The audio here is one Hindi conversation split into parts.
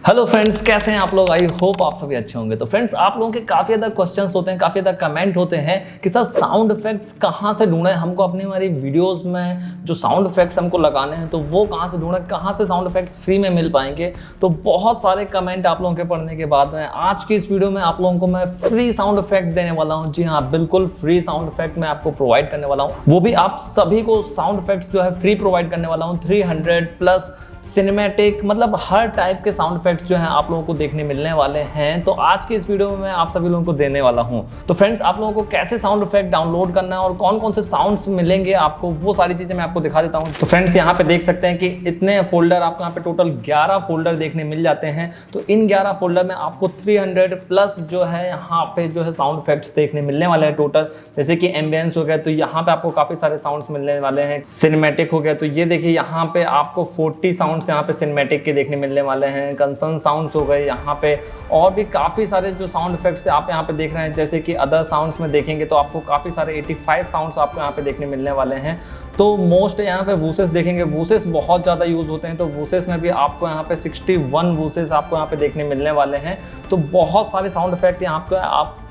हेलो फ्रेंड्स, कैसे हैं आप लोग। आई होप आप सभी अच्छे होंगे। तो फ्रेंड्स, आप लोगों के काफ़ी ज़्यादा क्वेश्चंस होते हैं, काफ़ी ज़्यादा कमेंट होते हैं कि सर साउंड इफेक्ट्स कहाँ से ढूंढें, हमको अपनी हमारी वीडियोस में जो साउंड इफेक्ट्स हमको लगाने हैं तो वो कहाँ से ढूंढें, कहाँ से साउंड इफेक्ट्स फ्री में मिल पाएंगे। तो बहुत सारे कमेंट आप लोगों के पढ़ने के बाद में आज की इस वीडियो में आप लोगों को मैं फ्री साउंड इफेक्ट देने वाला हूँ। जी हाँ, बिल्कुल फ्री साउंड इफेक्ट मैं आपको प्रोवाइड करने वाला हूँ। वो भी आप सभी को साउंड इफेक्ट्स जो है फ्री प्रोवाइड करने वाला हूँ। 300+ सिनेमैटिक, मतलब हर टाइप के साउंड इफेक्ट्स जो हैं आप लोगों को देखने मिलने वाले हैं। तो आज की इस वीडियो में मैं आप सभी लोगों को देने वाला हूं। तो फ्रेंड्स, आप लोगों को कैसे साउंड इफेक्ट डाउनलोड करना है और कौन कौन से साउंड्स मिलेंगे आपको, वो सारी चीजें मैं आपको दिखा देता हूं। तो फ्रेंड्स, यहाँ पे देख सकते हैं कि इतने फोल्डर आपको यहाँ पे टोटल 11 फोल्डर देखने मिल जाते हैं। तो इन 11 फोल्डर में आपको 300+ जो है यहाँ पे जो है साउंड इफेक्ट्स देखने मिलने वाले हैं टोटल। जैसे कि एम्बियंस हो गया, तो यहाँ पे आपको काफी सारे साउंड्स मिलने वाले हैं। सिनेमैटिक हो गया, तो ये देखिए यहाँ पे आपको 40 साउंड्स यहाँ पे सिनेमैटिक के देखने मिलने वाले हैं। कंसर्न साउंड्स हो गए यहाँ पे, और भी काफ़ी सारे जो साउंड इफेक्ट्स आप यहाँ पे देख रहे हैं। जैसे कि अदर साउंड्स में देखेंगे तो आपको काफ़ी सारे 85 साउंड्स आपको यहाँ पे देखने मिलने वाले हैं। तो मोस्ट यहाँ पे वूसेस देखेंगे, वूसेस बहुत ज़्यादा यूज़ होते हैं। तो वूसेस में भी आपको यहाँ पे 61 वूसेस आपको यहाँ पे देखने मिलने वाले हैं। तो बहुत सारे साउंड इफेक्ट यहाँ पे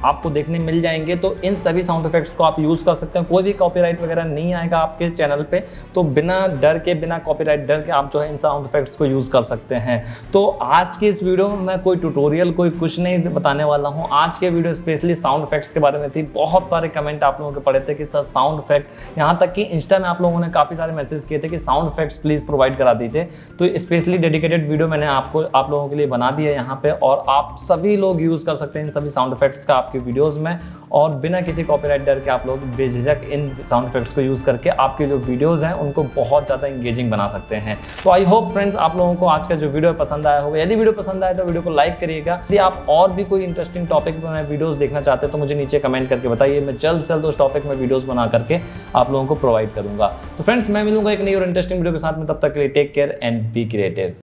आपको देखने मिल जाएंगे। तो इन सभी साउंड इफेक्ट्स को आप यूज़ कर सकते हैं। कोई भी कॉपीराइट वगैरह नहीं आएगा आपके चैनल पे। तो बिना डर के, बिना कॉपीराइट डर के आप जो है इन साउंड इफेक्ट्स को यूज़ कर सकते हैं। तो आज की इस वीडियो में मैं कोई ट्यूटोरियल, कोई कुछ नहीं बताने वाला हूँ। आज के वीडियो स्पेशली साउंड इफेक्ट्स के बारे में थी। बहुत सारे कमेंट आप लोगों के पड़े थे कि सर साउंड इफेक्ट, यहाँ तक कि इंस्टा में आप लोगों ने काफ़ी सारे मैसेज किए थे कि साउंड इफेक्ट्स प्लीज़ प्रोवाइड करा दीजिए। तो स्पेशली डेडिकेटेड वीडियो मैंने आप लोगों के लिए बना दिया है यहाँ पे, और आप सभी लोग यूज़ कर सकते हैं इन सभी साउंड इफेक्ट्स का आपके वीडियोज़ में। और बिना किसी कॉपीराइट डर के आप लोग बेझिझक इन साउंड इफेक्ट्स को यूज़ करके आपके जो वीडियोज़ हैं उनको बहुत ज़्यादा इंगेजिंग बना सकते हैं। तो आई होप फ्रेंड्स, आप लोगों को आज का जो वीडियो पसंद आया होगा। यदि वीडियो पसंद आया तो वीडियो को लाइक करिएगा। यदि आप और भी कोई इंटरेस्टिंग टॉपिक पर मैं वीडियोस देखना चाहते हैं तो मुझे नीचे कमेंट करके बताइए। मैं जल्द से जल्द उस टॉपिक में वीडियोस बना करके आप लोगों को प्रोवाइड करूंगा। तो फ्रेंड्स, मैं मिलूंगा एक नई और इंटरेस्टिंग वीडियो के साथ में। तब तक के लिए take care and be creative.